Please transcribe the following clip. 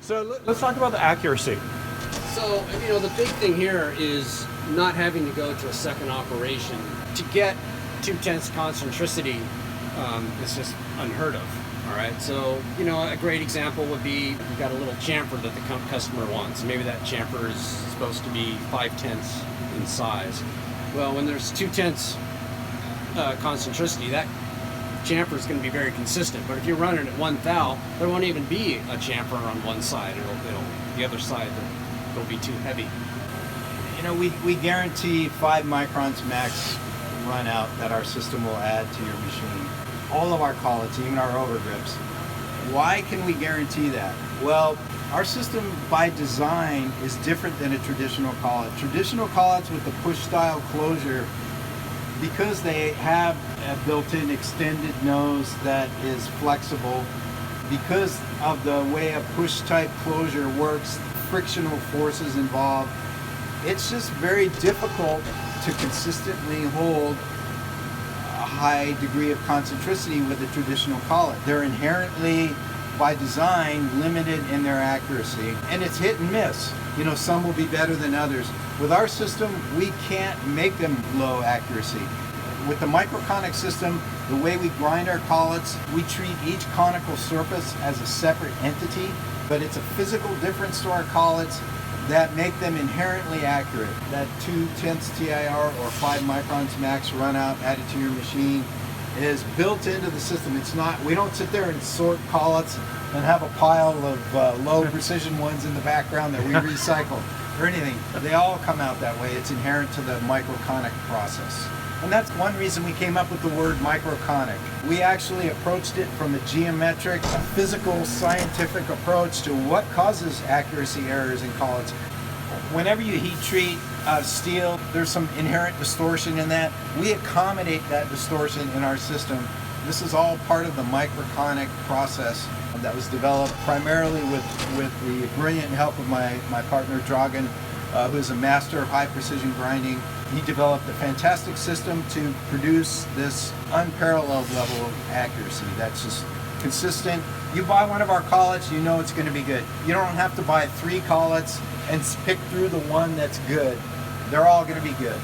So let's talk about the accuracy. So, the big thing here is not having to go to a second operation. To get 2/10 concentricity is just unheard of. All right, so, a great example would be you've got a little chamfer that the customer wants. Maybe that chamfer is supposed to be 5/10 in size. Well, when there's 2/10 concentricity, that chamfer is going to be very consistent. But if you're running at 1 thou, there won't even be a chamfer on one side. The other side, it'll be too heavy. We guarantee 5 microns max run out that our system will add to your machine. All of our collets, even our overgrips. Why can we guarantee that? Well, our system by design is different than a traditional collet. Traditional collets with the push style closure, because they have a built-in extended nose that is flexible, because of the way a push type closure works, frictional forces involved, it's just very difficult to consistently hold a high degree of concentricity with a traditional collet. They're inherently, by design, limited in their accuracy, and it's hit and miss. Some will be better than others. With our system, we can't make them low accuracy. With the microconic system, the way we grind our collets, we treat each conical surface as a separate entity, but it's a physical difference to our collets that make them inherently accurate. That 2/10 TIR or 5 microns max run out added to your machine is built into the system. It's not, we don't sit there and sort collets and have a pile of low precision ones in the background that we recycle or anything. They all come out that way. It's inherent to the microconic process. And that's one reason we came up with the word microconic. We actually approached it from a geometric, a physical, scientific approach to what causes accuracy errors in collets. Whenever you heat treat steel, there's some inherent distortion in that. We accommodate that distortion in our system. This is all part of the microconic process that was developed primarily with the brilliant help of my partner Dragan, who's a master of high precision grinding. He developed a fantastic system to produce this unparalleled level of accuracy that's just consistent. You buy one of our collets, you know it's going to be good. You don't have to buy 3 collets and pick through the one that's good. They're all going to be good.